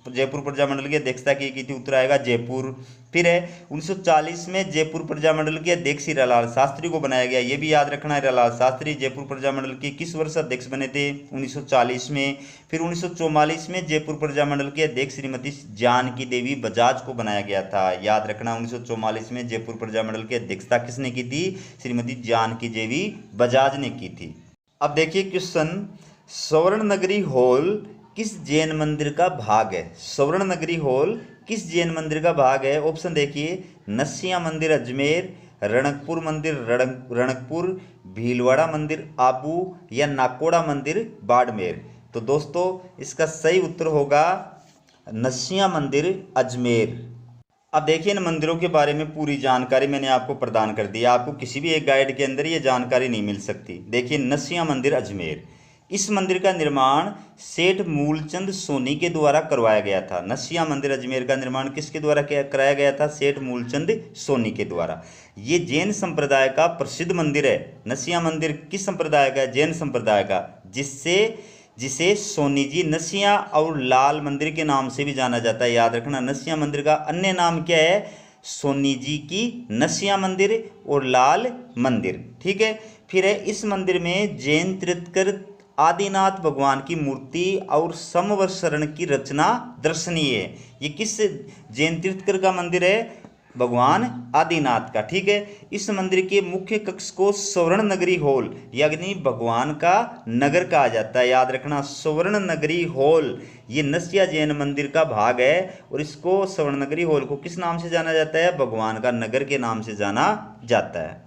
जयपुर प्रजामंडल की अध्यक्षता की गई थी, उत्तर आएगा जयपुर। फिर है 1940 में जयपुर प्रजामंडल के अध्यक्ष हीरालाल शास्त्री को बनाया गया, ये भी याद रखना। हीरालाल शास्त्री जयपुर प्रजामंडल के किस वर्ष अध्यक्ष बने थे, 1940 में। फिर 1944 में जयपुर प्रजामंडल के अध्यक्ष श्रीमती जानकी देवी बजाज को बनाया गया था, याद रखना। 1944 में जयपुर प्रजामंडल की अध्यक्षता किसने की थी, श्रीमती जानकी देवी बजाज ने की थी। अब देखिए क्वेश्चन, स्वर्ण नगरी हॉल किस जैन मंदिर का भाग है। स्वर्ण नगरी हॉल किस जैन मंदिर का भाग है। ऑप्शन देखिए, नसिया मंदिर अजमेर, रणकपुर मंदिर रणकपुर, भीलवाड़ा मंदिर आबू या नाकोड़ा मंदिर बाड़मेर। तो दोस्तों इसका सही उत्तर होगा नसिया मंदिर अजमेर। अब देखिए इन मंदिरों के बारे में पूरी जानकारी मैंने आपको प्रदान कर दी, आपको किसी भी एक गाइड के अंदर ये जानकारी नहीं मिल सकती। देखिए नसिया मंदिर अजमेर, इस मंदिर का निर्माण सेठ मूलचंद सोनी के द्वारा करवाया गया था। नसिया मंदिर अजमेर का निर्माण किसके द्वारा कराया गया था, सेठ मूलचंद सोनी के द्वारा। ये जैन संप्रदाय का प्रसिद्ध मंदिर है। नसिया मंदिर किस संप्रदाय का है, जैन संप्रदाय का, जिसे सोनी जी नसिया और लाल मंदिर के नाम से भी जाना जाता है, याद रखना। नसिया मंदिर का अन्य नाम क्या है, सोनी जी की नसिया मंदिर और लाल मंदिर। ठीक है, फिर है इस मंदिर में जैन तीर्थंकर आदिनाथ भगवान की मूर्ति और समवर शरण की रचना दर्शनीय है। ये किस जैन तीर्थंकर का मंदिर है, भगवान आदिनाथ का। ठीक है, इस मंदिर के मुख्य कक्ष को स्वर्ण नगरी हॉल यानी भगवान का नगर कहा जाता है, याद रखना। स्वर्ण नगरी हॉल ये नसिया जैन मंदिर का भाग है और इसको स्वर्ण नगरी हॉल को किस नाम से जाना जाता है, भगवान का नगर के नाम से जाना जाता है।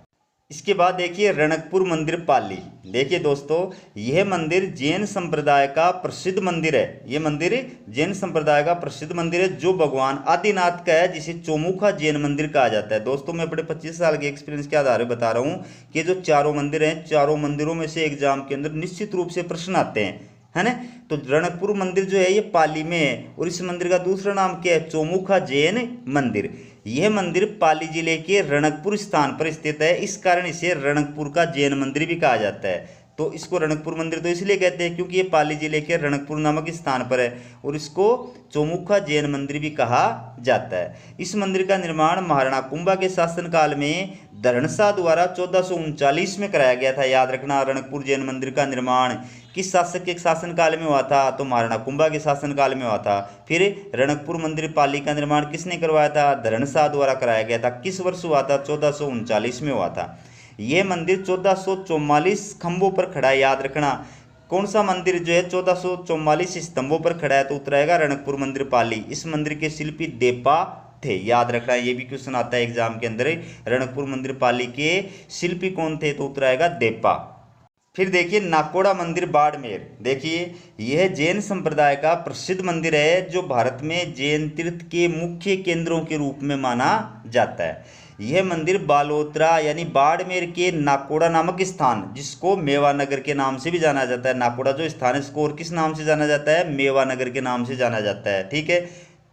इसके बाद देखिए रणकपुर मंदिर पाली। देखिए दोस्तों यह मंदिर जैन संप्रदाय का प्रसिद्ध मंदिर है। यह मंदिर जैन संप्रदाय का प्रसिद्ध मंदिर है जो भगवान आदिनाथ का है, जिसे चौमुखा जैन मंदिर कहा जाता है। दोस्तों मैं अपने 25 साल के एक्सपीरियंस के आधार पर बता रहा हूँ कि जो चारों मंदिर हैं, चारों मंदिरों में से एग्जाम के अंदर निश्चित रूप से प्रश्न आते हैं, है ना। तो रणकपुर मंदिर जो है ये पाली में है और इस मंदिर का दूसरा नाम क्या है, चौमुखा जैन मंदिर। यह मंदिर पाली जिले के रणकपुर स्थान पर स्थित है, इस कारण इसे रणकपुर का जैन मंदिर भी कहा जाता है। तो इसको रणकपुर मंदिर तो इसलिए कहते हैं क्योंकि ये पाली जिले के रणकपुर नामक स्थान पर है और इसको चौमुखा जैन मंदिर भी कहा जाता है। इस मंदिर का निर्माण महाराणा कुंभा के शासनकाल में धरणशाह द्वारा 1439 में कराया गया था, याद रखना। रणकपुर जैन मंदिर का निर्माण किस शासक के शासनकाल में हुआ था, तो महाराणा कुंभा के शासनकाल में हुआ था। फिर रणकपुर मंदिर पाली का निर्माण किसने करवाया था, धरणशाह द्वारा कराया गया था। किस वर्ष हुआ था, 1439 में हुआ था। यह मंदिर 1444 खंभों पर खड़ा है, याद रखना। कौन सा मंदिर जो है 1444 स्तंभों पर खड़ा है, तो उत्तर आएगा रणकपुर मंदिर पाली। इस मंदिर के शिल्पी देपा थे, याद रखना। ये भी क्वेश्चन आता है एग्जाम के अंदर, रणकपुर मंदिर पाली के शिल्पी कौन थे, तो उत्तर आएगा देपा। फिर देखिए नाकोड़ा मंदिर बाड़मेर। देखिए यह जैन संप्रदाय का प्रसिद्ध मंदिर है जो भारत में जैन तीर्थ के मुख्य केंद्रों के रूप में माना जाता है। यह मंदिर बालोतरा यानी बाड़मेर के नाकोड़ा नामक स्थान, जिसको मेवानगर के नाम से भी जाना जाता है। नाकोड़ा जो स्थान है इसको और किस नाम से जाना जाता है, मेवानगर के नाम से जाना जाता है। ठीक है,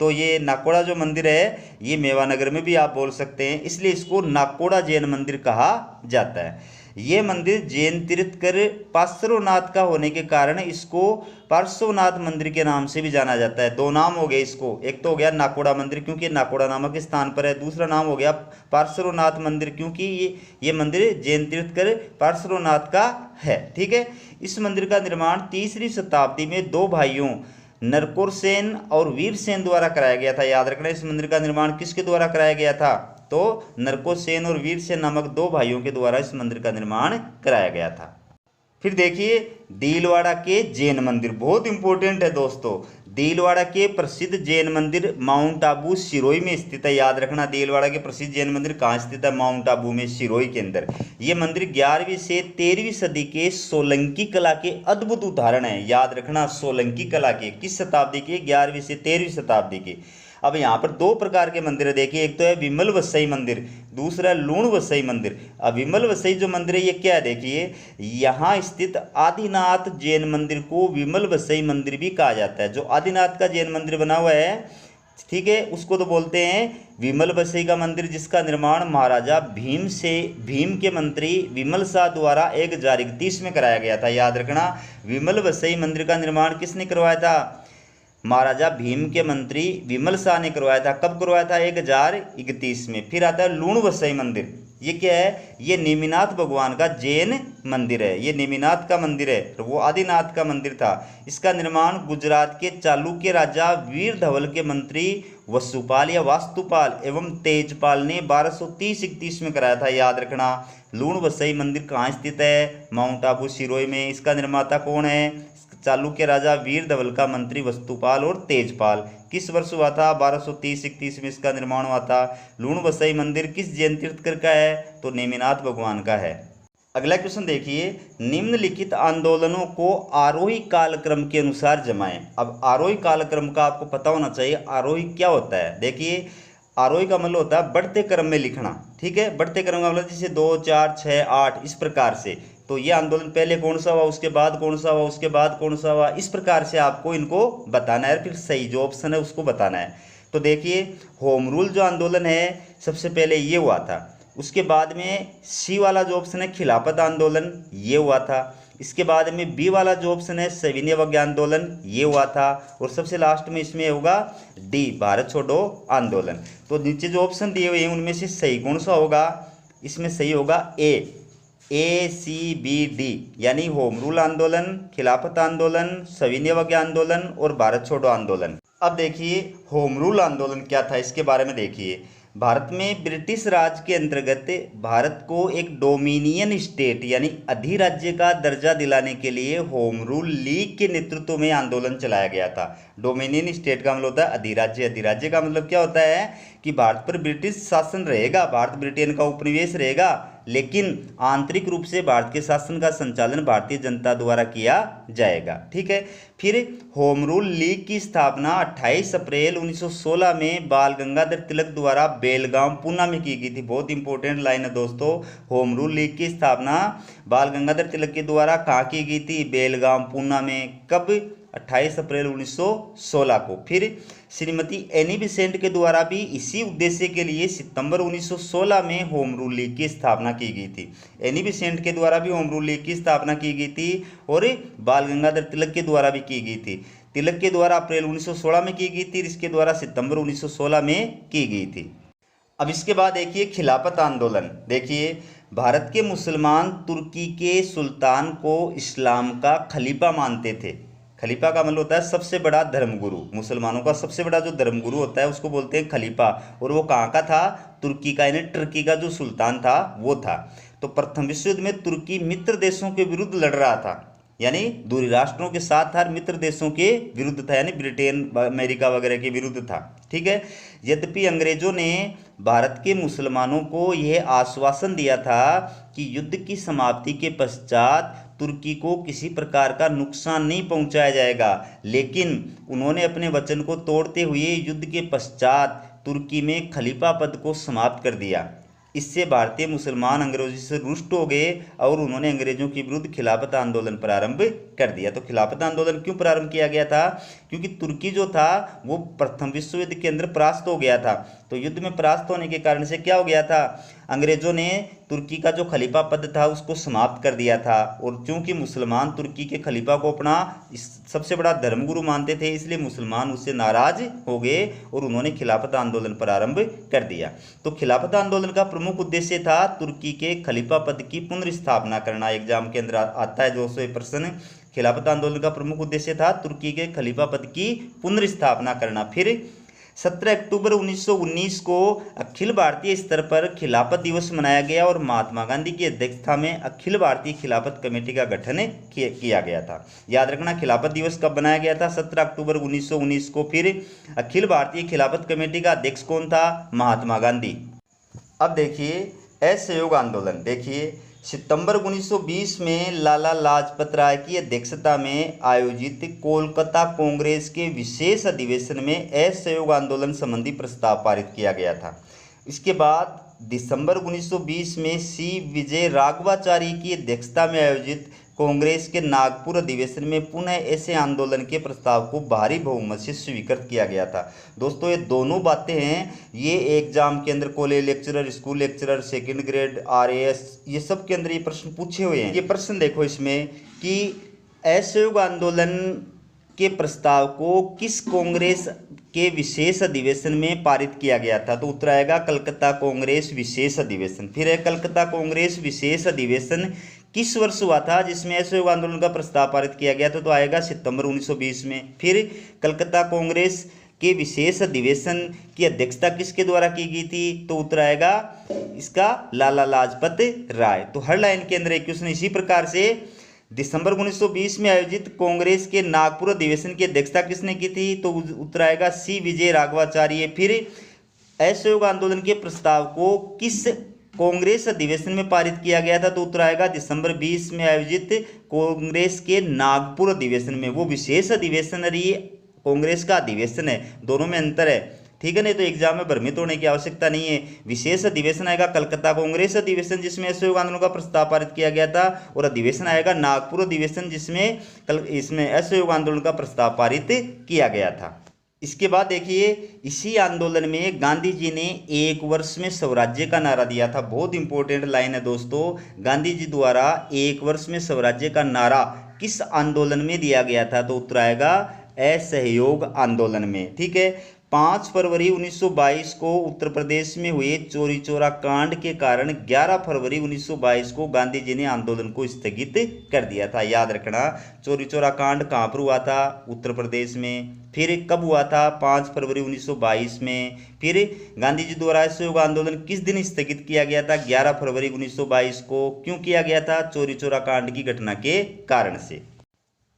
तो ये नाकोड़ा जो मंदिर है ये मेवानगर में भी आप बोल सकते हैं, इसलिए इसको नाकोड़ा जैन मंदिर कहा जाता है। ये मंदिर जैन तीर्थकर पार्श्वनाथ का होने के कारण इसको पार्श्वनाथ मंदिर के नाम से भी जाना जाता है। दो नाम हो गए इसको, एक तो हो गया नाकोड़ा मंदिर क्योंकि नाकोड़ा नामक स्थान पर है, दूसरा नाम हो गया पार्श्वनाथ मंदिर क्योंकि ये मंदिर जैन तीर्थकर पार्श्वनाथ का है। ठीक है, इस मंदिर का निर्माण 3वीं शताब्दी में दो भाइयों नरकोर सेन और वीर सेन द्वारा कराया गया था। याद रखना, इस मंदिर का निर्माण किसके द्वारा कराया गया था? तो नरकोर सेन और वीर सेन नामक दो भाइयों के द्वारा इस मंदिर का निर्माण कराया गया था। फिर देखिए दीलवाड़ा के जैन मंदिर, बहुत इंपॉर्टेंट है दोस्तों। दीलवाड़ा के प्रसिद्ध जैन मंदिर माउंट आबू सिरोही में स्थित है। याद रखना, दीलवाड़ा के प्रसिद्ध जैन मंदिर कहाँ स्थित है? माउंट आबू में, सिरोही के अंदर। ये मंदिर 11वीं से 13वीं सदी के सोलंकी कला के अद्भुत उदाहरण है। याद रखना, सोलंकी कला के किस शताब्दी के? 11वीं से 13वीं शताब्दी के। अब यहाँ पर दो प्रकार के मंदिर है, देखिए, एक तो है विमल वसई मंदिर, दूसरा है लूण वसई मंदिर। अब विमल वसई जो मंदिर है ये क्या है? देखिए, यहाँ स्थित आदिनाथ जैन मंदिर को विमल वसई मंदिर भी कहा जाता है। जो आदिनाथ का जैन मंदिर बना हुआ है, ठीक है, उसको तो बोलते हैं विमल वसई का मंदिर, जिसका निर्माण महाराजा भीम के मंत्री विमल शाह द्वारा 1031 में कराया गया था। याद रखना, विमल वसई मंदिर का निर्माण किसने करवाया था? महाराजा भीम के मंत्री विमल शाह ने करवाया था। कब करवाया था? 1031 में। फिर आता है लूण वसई मंदिर, ये क्या है? ये नेमिनाथ भगवान का जैन मंदिर है, ये नेमिनाथ का मंदिर है, तो वो आदिनाथ का मंदिर था। इसका निर्माण गुजरात के चालुक्य राजा वीर धवल के मंत्री वसुपाल या वास्तुपाल एवं तेजपाल ने 1230-31 में कराया था। याद रखना, लूण वसई मंदिर कहाँ स्थित है? माउंट आबू सिरोही में। इसका निर्माता कौन है? चालुक्य राजा वीर धवल का मंत्री वस्तुपाल और तेजपाल। किस वर्ष हुआ था? 1230-31 में इसका निर्माण हुआ था। लूण वसई मंदिर किस जैन तीर्थकर का है? तो नेमिनाथ भगवान का है। अगला क्वेश्चन देखिए, निम्नलिखित आंदोलनों को आरोही कालक्रम के अनुसार जमाएं। अब आरोही कालक्रम का आपको पता होना चाहिए, आरोही क्या होता है? देखिए, आरोही का मतलब होता है बढ़ते क्रम में लिखना। ठीक है, बढ़ते क्रम का मतलब जैसे 2, 4, 6, 8 इस प्रकार से। तो ये आंदोलन पहले कौन सा हुआ, उसके बाद कौन सा हुआ, उसके बाद कौन सा हुआ, इस प्रकार से आपको इनको बताना है, फिर सही जो ऑप्शन है उसको बताना है। तो देखिए, होम रूल जो आंदोलन है सबसे पहले ये हुआ था। उसके बाद में सी वाला जो ऑप्शन है खिलाफत आंदोलन, ये हुआ था। इसके बाद में बी वाला जो ऑप्शन है सविनय अवज्ञा आंदोलन, ये हुआ था। और सबसे लास्ट में इसमें होगा डी, भारत छोड़ो आंदोलन। तो नीचे जो ऑप्शन दिए हुए हैं उनमें से सही कौन सा होगा? इसमें सही होगा ACBD, यानी होम रूल आंदोलन, खिलाफत आंदोलन, सविनय अवज्ञा आंदोलन और भारत छोड़ो आंदोलन। अब देखिए होम रूल आंदोलन क्या था, इसके बारे में देखिए। भारत में ब्रिटिश राज के अंतर्गत भारत को एक डोमिनियन स्टेट यानी अधिराज्य का दर्जा दिलाने के लिए होम रूल लीग के नेतृत्व में आंदोलन चलाया गया था। डोमिनियन स्टेट का मतलब होता है अधिराज्य, अधिराज्य का मतलब क्या होता है कि भारत पर ब्रिटिश शासन रहेगा, भारत ब्रिटेन का उपनिवेश रहेगा, लेकिन आंतरिक रूप से भारत के शासन का संचालन भारतीय जनता द्वारा किया जाएगा। ठीक है, फिर होम रूल लीग की स्थापना 28 अप्रैल 1916 में बाल गंगाधर तिलक द्वारा बेलगाम पूना में की गई थी। बहुत इंपॉर्टेंट लाइन है दोस्तों, होम रूल लीग की स्थापना बाल गंगाधर तिलक के द्वारा कहाँ की गई थी? बेलगाम पूना में। कब? 28 अप्रैल 1916 को। फिर श्रीमती एनी बेसेंट के द्वारा भी इसी उद्देश्य के लिए सितंबर 1916 में होम रूल लीग की स्थापना की गई थी। एनी बेसेंट के द्वारा भी होम रूल लीग की स्थापना की गई थी और बाल गंगाधर तिलक के द्वारा भी की गई थी। तिलक के द्वारा अप्रैल 1916 में की गई थी, इसके द्वारा सितंबर 1916 में की गई थी। अब इसके बाद देखिए खिलाफत आंदोलन। देखिए, भारत के मुसलमान तुर्की के सुल्तान को इस्लाम का खलीफा मानते थे। खलीफा का मतलब होता है सबसे बड़ा धर्मगुरु, मुसलमानों का सबसे बड़ा जो धर्मगुरु होता है उसको बोलते हैं खलीफा। और वो कहाँ का था? तुर्की का, यानी टर्की का जो सुल्तान था वो था। तो प्रथम विश्व युद्ध में तुर्की मित्र देशों के विरुद्ध लड़ रहा था, यानी दूरी राष्ट्रों के साथ था, मित्र देशों के विरुद्ध था, यानी ब्रिटेन अमेरिका वगैरह के विरुद्ध था। ठीक है, यद्यपि अंग्रेजों ने भारत के मुसलमानों को यह आश्वासन दिया था कि युद्ध की समाप्ति के पश्चात तुर्की को किसी प्रकार का नुकसान नहीं पहुंचाया जाएगा, लेकिन उन्होंने अपने वचन को तोड़ते हुए युद्ध के पश्चात तुर्की में खलीफा पद को समाप्त कर दिया। इससे भारतीय मुसलमान अंग्रेजों से रुष्ट हो गए और उन्होंने अंग्रेजों के विरुद्ध खिलाफत आंदोलन प्रारंभ कर दिया। तो खिलाफत आंदोलन क्यों प्रारंभ किया गया था? क्योंकि तुर्की जो था वो प्रथम विश्व युद्ध के अंदर परास्त हो गया था। तो युद्ध में परास्त होने के कारण से क्या हो गया था, अंग्रेजों ने तुर्की का जो खलीफा पद था उसको समाप्त कर दिया था। और चूंकि मुसलमान तुर्की के खलीफा को अपना सबसे बड़ा धर्मगुरु मानते थे, इसलिए मुसलमान उससे नाराज हो गए और उन्होंने खिलाफत आंदोलन प्रारंभ कर दिया। तो खिलाफत आंदोलन का प्रमुख उद्देश्य था तुर्की के खलीफा पद की पुनर्स्थापना करना। एग्जाम के अंदर आता है दोस्तों ये प्रश्न। खिलाफत आंदोलन का प्रमुख उद्देश्य था तुर्की के खलीफा पद की पुनर्स्थापना करना। फिर 17 अक्टूबर 1919 को अखिल भारतीय स्तर पर खिलाफत दिवस मनाया गया और महात्मा गांधी की अध्यक्षता में अखिल भारतीय खिलाफत कमेटी का गठन किया गया था। याद रखना, खिलाफत दिवस कब बनाया गया था, 17 अक्टूबर 1919 को। फिर अखिल भारतीय खिलाफत कमेटी का अध्यक्ष कौन था, महात्मा गांधी। अब देखिए असहयोग आंदोलन। देखिए सितंबर 1920 में लाला लाजपत राय की अध्यक्षता में आयोजित कोलकाता कांग्रेस के विशेष अधिवेशन में असहयोग आंदोलन संबंधी प्रस्ताव पारित किया गया था। इसके बाद दिसंबर 1920 में सी विजय राघवाचारी की अध्यक्षता में आयोजित कांग्रेस के नागपुर अधिवेशन में पुनः ऐसे आंदोलन के प्रस्ताव को भारी बहुमत से स्वीकृत किया गया था। दोस्तों ये दोनों बातें हैं, ये एग्जाम के अंदर college lecturer, school lecturer, second grade, RAS, ये सब के अंदर ये प्रश्न पूछे हुए हैं। ये प्रश्न देखो इसमें कि असहयोग आंदोलन के प्रस्ताव को किस कांग्रेस के विशेष अधिवेशन में पारित किया गया था, तो उत्तर आएगा कलकत्ता कांग्रेस विशेष अधिवेशन। फिर है कलकत्ता कांग्रेस विशेष अधिवेशन किस वर्ष हुआ था जिसमें असहयोग आंदोलन का प्रस्ताव पारित किया गया था, तो आएगा सितंबर 1920 में। फिर कलकत्ता कांग्रेस के विशेष अधिवेशन की अध्यक्षता किसके द्वारा की गई थी, तो उत्तर आएगा इसका लाला लाजपत राय। तो हर लाइन के अंदर एक क्वेश्चन इसी प्रकार से दिसंबर 1920 में आयोजित कांग्रेस के नागपुर अधिवेशन की अध्यक्षता किसने की थी, तो उत्तर आएगा सी विजय राघवाचार्य। फिर असहयोग आंदोलन के प्रस्ताव को किस कांग्रेस अधिवेशन में पारित किया गया था, तो उत्तर आएगा दिसंबर 20 में आयोजित कांग्रेस के नागपुर अधिवेशन में। वो विशेष अधिवेशन और ये कांग्रेस का अधिवेशन है, दोनों में अंतर है, ठीक है। नहीं तो एग्जाम में भ्रमित होने की आवश्यकता नहीं है। विशेष अधिवेशन आएगा कलकत्ता कांग्रेस अधिवेशन जिसमें असहयोग आंदोलन का प्रस्ताव पारित किया गया था, और अधिवेशन आएगा नागपुर अधिवेशन जिसमें इसमें असहयोग आंदोलन का प्रस्ताव पारित किया गया था। इसके बाद देखिए इसी आंदोलन में गांधी जी ने 1 वर्ष में स्वराज्य का नारा दिया था। बहुत इंपॉर्टेंट लाइन है दोस्तों, गांधी जी द्वारा 1 वर्ष में स्वराज्य का नारा किस आंदोलन में दिया गया था, तो उत्तर आएगा असहयोग आंदोलन में, ठीक है। 5 फरवरी 1922 को उत्तर प्रदेश में हुए चोरी चोरा कांड के कारण 11 फरवरी 1922 को गांधी जी ने आंदोलन को स्थगित कर दिया था। याद रखना, चोरी चोरा कांड कहाँ पर हुआ था, उत्तर प्रदेश में। फिर कब हुआ था, 5 फरवरी 1922 में। फिर गांधी जी द्वारा असहयोग आंदोलन किस दिन स्थगित किया गया था, 11 फरवरी 1922 को। क्यों किया गया था, चोरी चोरा कांड की घटना के कारण से।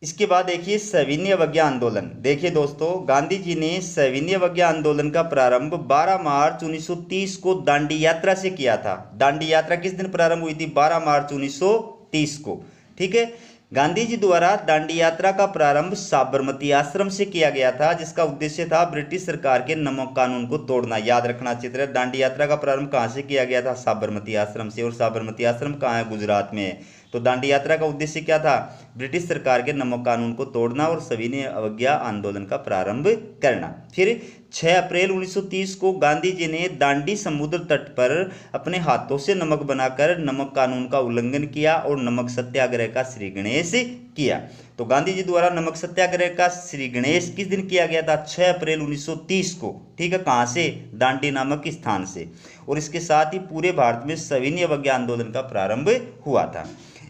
इसके बाद देखिए सविनय अवज्ञा आंदोलन। देखिए दोस्तों, गांधी जी ने सविनय अवज्ञा आंदोलन का प्रारंभ 12 मार्च 1930 को दांडी यात्रा से किया था। दांडी यात्रा किस दिन प्रारंभ हुई थी, 12 मार्च 1930 को, ठीक है। गांधी जी द्वारा दांडी यात्रा का प्रारंभ साबरमती आश्रम से किया गया था, जिसका उद्देश्य था ब्रिटिश सरकार के नमक कानून को तोड़ना। याद रखना चित्र, दांडी यात्रा का प्रारंभ कहाँ से किया गया था, साबरमती आश्रम से। और साबरमती आश्रम कहाँ है, गुजरात में है। तो दांडी यात्रा का उद्देश्य क्या था, ब्रिटिश सरकार के नमक कानून को तोड़ना और सविनय अवज्ञा आंदोलन का प्रारंभ करना। फिर 6 अप्रैल 1930 को गांधी जी ने दांडी समुद्र तट पर अपने हाथों से नमक बनाकर नमक कानून का उल्लंघन किया और नमक सत्याग्रह का श्री गणेश किया। तो गांधी जी द्वारा नमक सत्याग्रह का श्री गणेश किस दिन किया गया था, 6 अप्रैल 1930 को, ठीक है। कहाँ से, दांडी नामक स्थान से। और इसके साथ ही पूरे भारत में सविनय अवज्ञा आंदोलन का प्रारंभ हुआ था।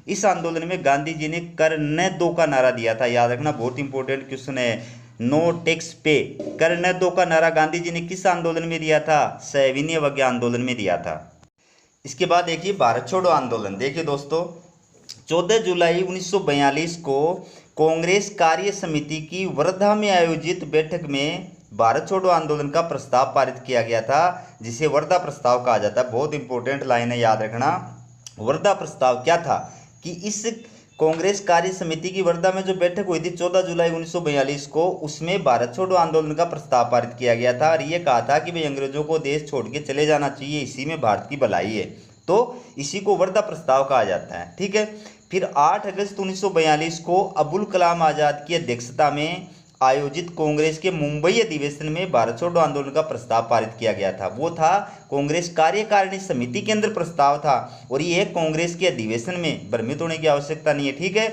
इस आंदोलन में गांधी जी ने कर न दो का नारा दिया था। याद रखना, बहुत इंपॉर्टेंट क्वेश्चन है, नो टैक्स पे। कर न दो का नारा गांधी जी ने किस आंदोलन में दिया था, सविनय अवज्ञा आंदोलन में दिया था। इसके बाद देखिए भारत छोड़ो आंदोलन। देखिए दोस्तों, 14 जुलाई 1942 को कांग्रेस कार्य समिति की वर्धा में आयोजित बैठक में भारत छोड़ो आंदोलन का प्रस्ताव पारित किया गया था, जिसे वर्धा प्रस्ताव कहा जाता है। बहुत इंपॉर्टेंट लाइन है, याद रखना। वर्धा प्रस्ताव क्या था कि इस कांग्रेस कार्य समिति की वर्धा में जो बैठक हुई थी 14 जुलाई 1942 को, उसमें भारत छोड़ो आंदोलन का प्रस्ताव पारित किया गया था। और ये कहा था कि भाई अंग्रेजों को देश छोड़ के चले जाना चाहिए, इसी में भारत की भलाई है। तो इसी को वर्धा प्रस्ताव कहा जाता है, ठीक है। फिर 8 अगस्त 1942 को अबुल कलाम आज़ाद की अध्यक्षता में आयोजित कांग्रेस के मुंबई अधिवेशन में भारत छोड़ो आंदोलन का प्रस्ताव पारित किया गया था? वो था कांग्रेस कार्यकारिणी समिति के अंदर प्रस्ताव था और ये कांग्रेस के अधिवेशन में, भ्रमित होने की आवश्यकता नहीं है, ठीक है।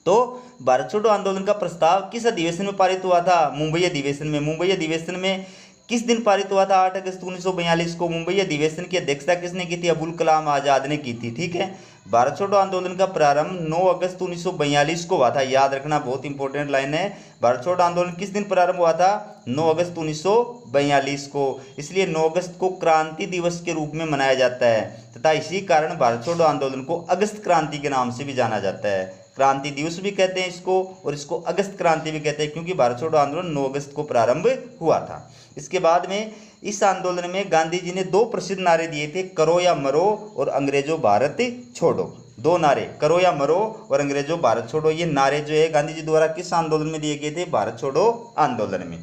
तो भारत छोड़ो आंदोलन का प्रस्ताव किस अधिवेशन में पारित हुआ था? मुंबई अधिवेशन में। मुंबई अधिवेशन में किस दिन पारित हुआ था? 8 अगस्त 1942 को। मुंबई अधिवेशन की अध्यक्षता किसने की थी? अबुल कलाम आजाद ने की थी, ठीक है। भारत छोड़ो आंदोलन का प्रारंभ 9 अगस्त 1942 को हुआ था, याद रखना, बहुत इंपॉर्टेंट लाइन है। भारत छोड़ो आंदोलन किस दिन प्रारंभ हुआ था? 9 अगस्त 1942 को। इसलिए 9 अगस्त को क्रांति दिवस के रूप में मनाया जाता है तथा इसी कारण भारत छोड़ो आंदोलन को अगस्त क्रांति के नाम से भी जाना जाता है। क्रांति दिवस भी कहते हैं इसको और इसको अगस्त क्रांति भी कहते हैं, क्योंकि भारत छोड़ो आंदोलन 9 अगस्त को प्रारंभ हुआ था। इसके बाद में इस आंदोलन में गांधी जी ने 2 प्रसिद्ध नारे दिए थे, करो या मरो और अंग्रेजों भारत छोड़ो। 2 नारे, करो या मरो और अंग्रेजों भारत छोड़ो, ये नारे जो है गांधी जी द्वारा किस आंदोलन में दिए गए थे? भारत छोड़ो आंदोलन में।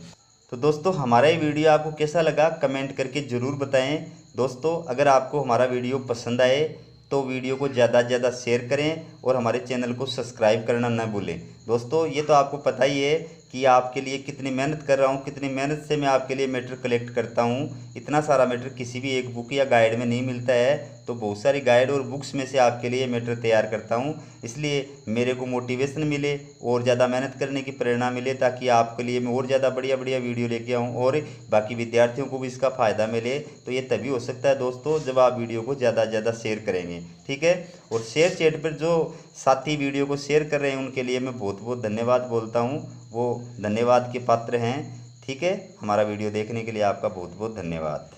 तो दोस्तों हमारा ये वीडियो आपको कैसा लगा कमेंट करके ज़रूर बताएं। दोस्तों अगर आपको हमारा वीडियो पसंद आए तो वीडियो को ज़्यादा से ज़्यादा शेयर करें और हमारे चैनल को सब्सक्राइब करना न भूलें। दोस्तों ये तो आपको पता ही है कि आपके लिए कितनी मेहनत कर रहा हूँ, कितनी मेहनत से मैं आपके लिए मैटर कलेक्ट करता हूँ। इतना सारा मैटर किसी भी एक बुक या गाइड में नहीं मिलता है, तो बहुत सारी गाइड और बुक्स में से आपके लिए मैटर तैयार करता हूँ। इसलिए मेरे को मोटिवेशन मिले और ज़्यादा मेहनत करने की प्रेरणा मिले, ताकि आपके लिए मैं और ज़्यादा बढ़िया बढ़िया वीडियो लेके आऊँ और बाकी विद्यार्थियों को भी इसका फ़ायदा मिले। तो ये तभी हो सकता है दोस्तों जब आप वीडियो को ज़्यादा से ज़्यादा शेयर करेंगे, ठीक है। और शेयर चैट पर जो साथी वीडियो को शेयर कर रहे हैं उनके लिए मैं बहुत बहुत धन्यवाद बोलता हूँ, वो धन्यवाद के पात्र हैं, ठीक है। हमारा वीडियो देखने के लिए आपका बहुत बहुत धन्यवाद।